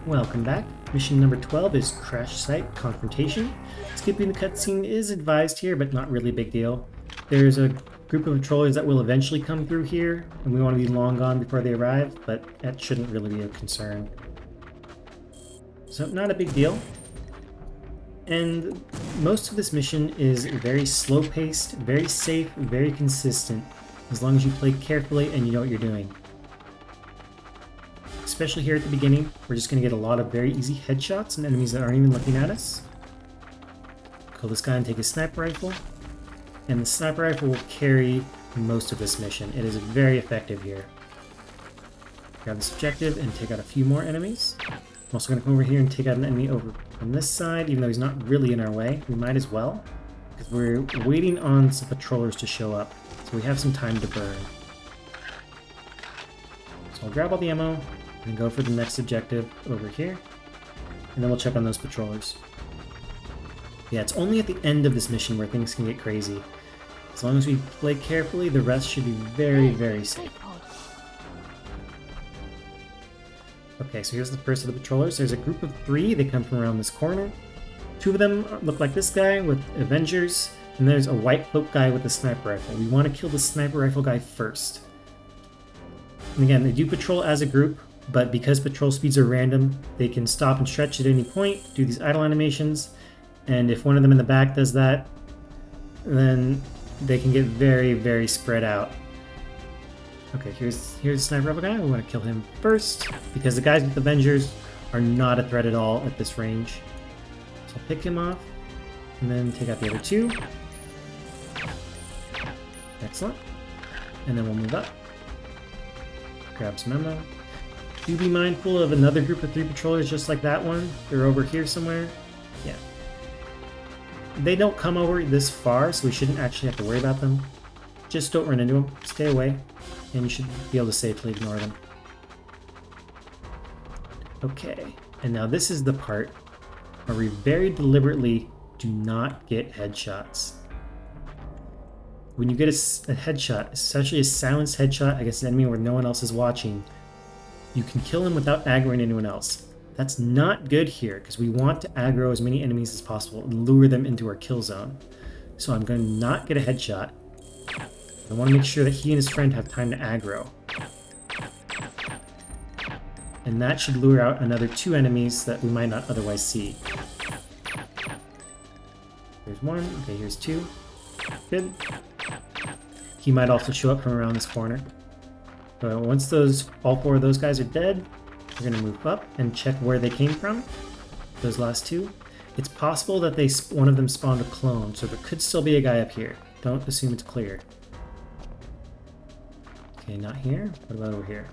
Welcome back. Mission number 12 is Crash Site Confrontation. Skipping the cutscene is advised here, but not really a big deal. There's a group of patrollers that will eventually come through here, and we want to be long gone before they arrive, but that shouldn't really be a concern. So, not a big deal. And most of this mission is very slow-paced, very safe, very consistent, as long as you play carefully and you know what you're doing. Especially here at the beginning, we're just going to get a lot of very easy headshots and enemies that aren't even looking at us. Kill this guy and take his sniper rifle. And the sniper rifle will carry most of this mission. It is very effective here. Grab this objective and take out a few more enemies. I'm also going to come over here and take out an enemy over on this side, even though he's not really in our way. We might as well, because we're waiting on some patrollers to show up, so we have some time to burn. So I'll grab all the ammo and go for the next objective over here, and then we'll check on those patrollers. Yeah, it's only at the end of this mission where things can get crazy. As long as we play carefully, the rest should be very, very safe. Okay, so here's the first of the patrollers. There's a group of 3. They come from around this corner. 2 of them look like this guy with Avengers, and there's a white cloak guy with a sniper rifle. We want to kill the sniper rifle guy first. And again, they do patrol as a group, but because patrol speeds are random, they can stop and stretch at any point, do these idle animations, and if one of them in the back does that, then they can get very, very spread out. Okay, here's the sniper rifle guy. We want to kill him first, because the guys with Avengers are not a threat at all at this range. So I'll pick him off, and then take out the other 2. Excellent. And then we'll move up. Grab some ammo. Do be mindful of another group of 3 patrollers just like that one. They're over here somewhere. Yeah. They don't come over this far, so we shouldn't actually have to worry about them. Just don't run into them. Stay away, and you should be able to safely ignore them. Okay, and now this is the part where we very deliberately do not get headshots. When you get a headshot, especially a silenced headshot against an enemy where no one else is watching, you can kill him without aggroing anyone else. That's not good here, because we want to aggro as many enemies as possible and lure them into our kill zone. So I'm going to not get a headshot. I want to make sure that he and his friend have time to aggro. And that should lure out another 2 enemies that we might not otherwise see. There's 1. Okay, here's 2. Good. He might also show up from around this corner. But once all 4 of those guys are dead, we're going to move up and check where they came from. Those last 2. It's possible that one of them spawned a clone, so there could still be a guy up here. Don't assume it's clear. Okay, not here. What about over here?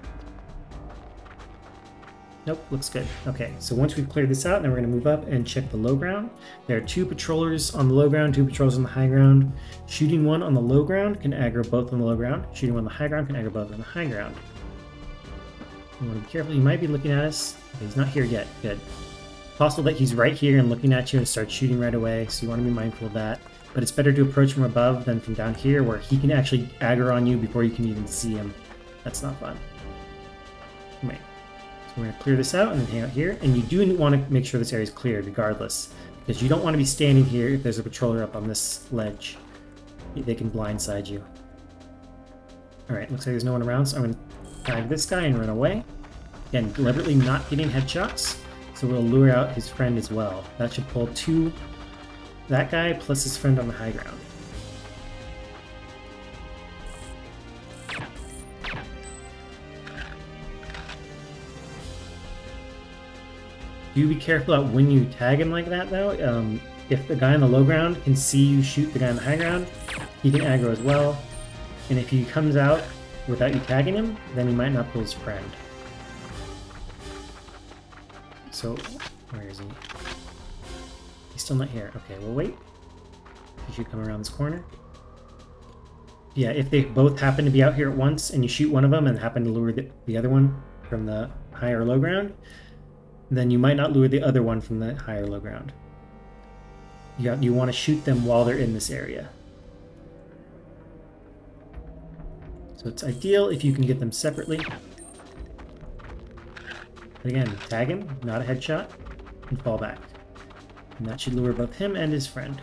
Nope, looks good. Okay, so once we've cleared this out, then we're going to move up and check the low ground. There are 2 patrollers on the low ground, 2 patrollers on the high ground. Shooting one on the low ground can aggro both on the low ground. Shooting one on the high ground can aggro both on the high ground. You want to be careful. He might be looking at us. Okay, he's not here yet. Good. Possible that he's right here and looking at you and starts shooting right away, so you want to be mindful of that. But it's better to approach from above than from down here, where he can actually aggro on you before you can even see him. That's not fun. Wait. So we're going to clear this out and then hang out here. And you do want to make sure this area is cleared regardless, because you don't want to be standing here if there's a patroller up on this ledge. They can blindside you. Alright, looks like there's no one around, so I'm going to tag this guy and run away. Again, deliberately not getting headshots, so we'll lure out his friend as well. That should pull 2, that guy plus his friend on the high ground. Do be careful about when you tag him like that, though. If the guy on the low ground can see you shoot the guy on the high ground, he can aggro as well. And if he comes out without you tagging him, then he might not pull his friend. So, where is he? He's still not here. Okay, we'll wait. He should come around this corner. Yeah, if they both happen to be out here at once and you shoot one of them and happen to lure the other one from the high or low ground, then you might not lure the other one from the high or low ground. You want to shoot them while they're in this area. So it's ideal if you can get them separately. But again, tag him, not a headshot, and fall back. And that should lure both him and his friend.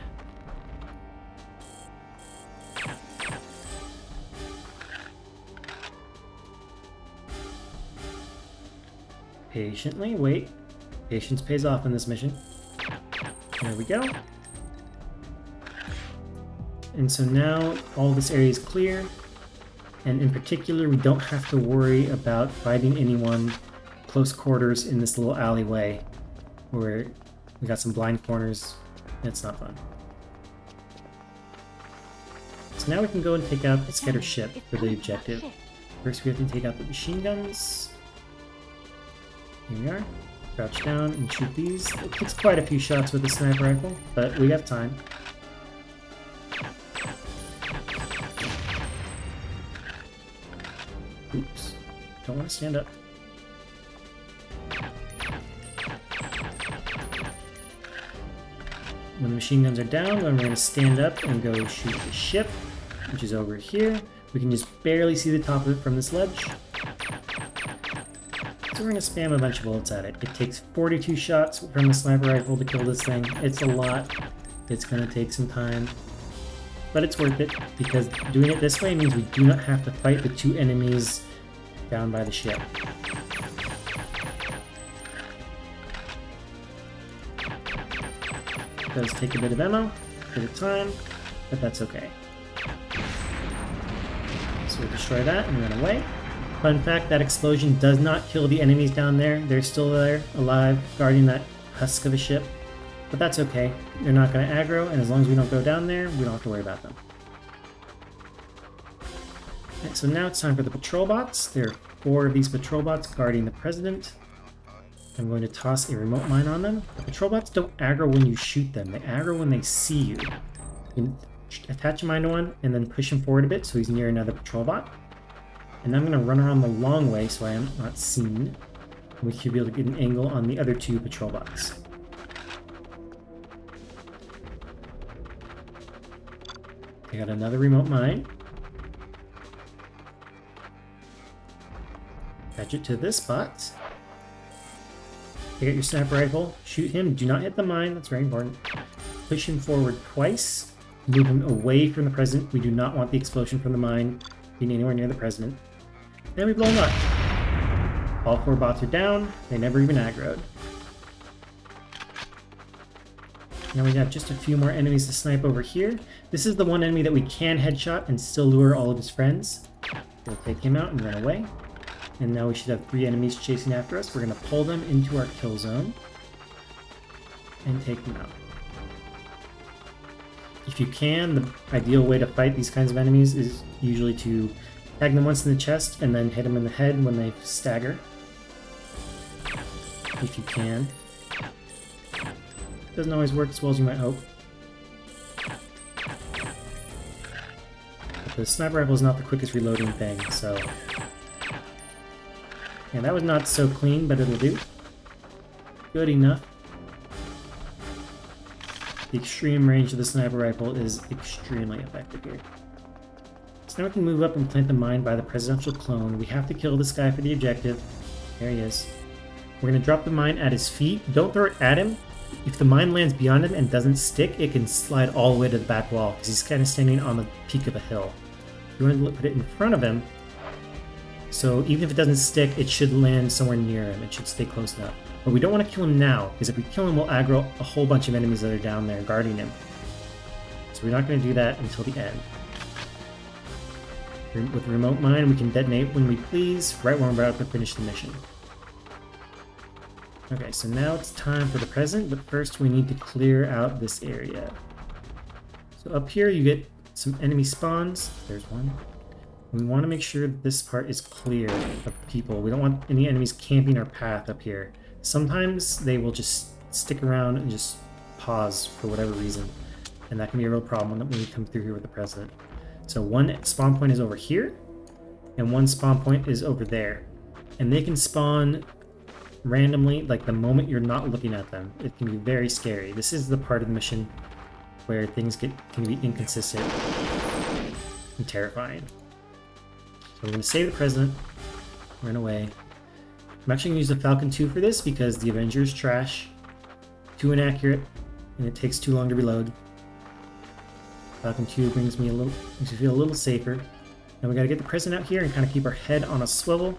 Patiently wait. Patience pays off in this mission. There we go. And so now all this area is clear. And in particular, we don't have to worry about fighting anyone close quarters in this little alleyway where we got some blind corners. It's not fun. So now we can go and take out the Skedar Ship for the objective. First, we have to take out the machine guns. Here we are. Crouch down and shoot these. It takes quite a few shots with the sniper rifle, but we have time. Oops. Don't want to stand up. When the machine guns are down, then we're going to stand up and go shoot the ship, which is over here. We can just barely see the top of it from this ledge. So we're going to spam a bunch of bullets at it. It takes 42 shots from the sniper rifle to kill this thing. It's a lot. It's going to take some time. But it's worth it, because doing it this way means we do not have to fight the two enemies down by the ship. It does take a bit of ammo, a bit of time, but that's okay. So we'll destroy that and run away. Fun fact, that explosion does not kill the enemies down there. They're still there, alive, guarding that husk of a ship. But that's okay. They're not going to aggro, and as long as we don't go down there, we don't have to worry about them. Right, so now it's time for the patrol bots. There are 4 of these patrol bots guarding the president. I'm going to toss a remote mine on them. The patrol bots don't aggro when you shoot them. They aggro when they see you. You can attach a mine to one, and then push him forward a bit so he's near another patrol bot. And I'm going to run around the long way so I am not seen. We should be able to get an angle on the other 2 patrol bots. I got another remote mine. Attach it to this bot. Take out your sniper rifle, shoot him, do not hit the mine, that's very important. Push him forward twice, move him away from the president. We do not want the explosion from the mine being anywhere near the president. Then we blow him up. All 4 bots are down, they never even aggroed. Now we have just a few more enemies to snipe over here. This is the one enemy that we can headshot and still lure all of his friends. We'll take him out and run away. And now we should have 3 enemies chasing after us. We're going to pull them into our kill zone and take them out. If you can, the ideal way to fight these kinds of enemies is usually to tag them once in the chest and then hit them in the head when they stagger. If you can. Doesn't always work as well as you might hope. But the sniper rifle is not the quickest reloading thing, so... Yeah, that was not so clean, but it'll do. Good enough. The extreme range of the sniper rifle is extremely effective here. So now we can move up and plant the mine by the presidential clone. We have to kill this guy for the objective. There he is. We're going to drop the mine at his feet. Don't throw it at him. If the mine lands beyond him and doesn't stick, it can slide all the way to the back wall, because he's kind of standing on the peak of a hill. You want to put it in front of him, so even if it doesn't stick, it should land somewhere near him. It should stay close enough. But we don't want to kill him now, because if we kill him, we'll aggro a whole bunch of enemies that are down there guarding him. So we're not going to do that until the end. With the remote mine, we can detonate when we please, right when we're about to finish the mission. Okay, so now it's time for the present, but first we need to clear out this area. So up here you get some enemy spawns. There's one. We want to make sure that this part is clear of people. We don't want any enemies camping our path up here. Sometimes they will just stick around and just pause for whatever reason, and that can be a real problem when we come through here with the president. So one spawn point is over here, and one spawn point is over there. And they can spawn randomly, like the moment you're not looking at them. It can be very scary. This is the part of the mission where things can be inconsistent and terrifying. So we're going to save the president, run away, I'm actually going to use the Falcon 2 for this because the Avenger's trash. Too inaccurate, and it takes too long to reload. Falcon 2 makes me feel a little safer. Now we gotta get the President out here and kind of keep our head on a swivel,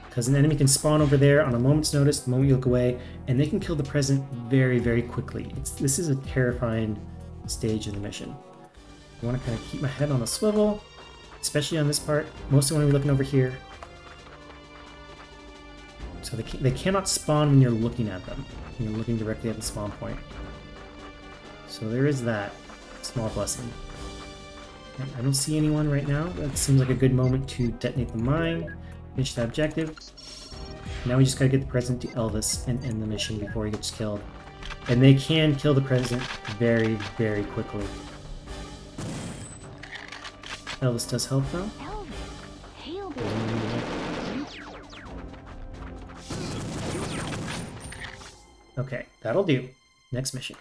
because an enemy can spawn over there on a moment's notice, the moment you look away, and they can kill the President very, very quickly. This is a terrifying stage in the mission. I want to kind of keep my head on a swivel, especially on this part. Mostly when we're looking over here. So they cannot spawn when you're looking at them. When you're looking directly at the spawn point. So there is that small blessing. And I don't see anyone right now. That seems like a good moment to detonate the mine, finish that objective. Now we just gotta get the President to Elvis and end the mission before he gets killed. And they can kill the President very, very quickly. Elvis does help though. Okay, that'll do. Next mission.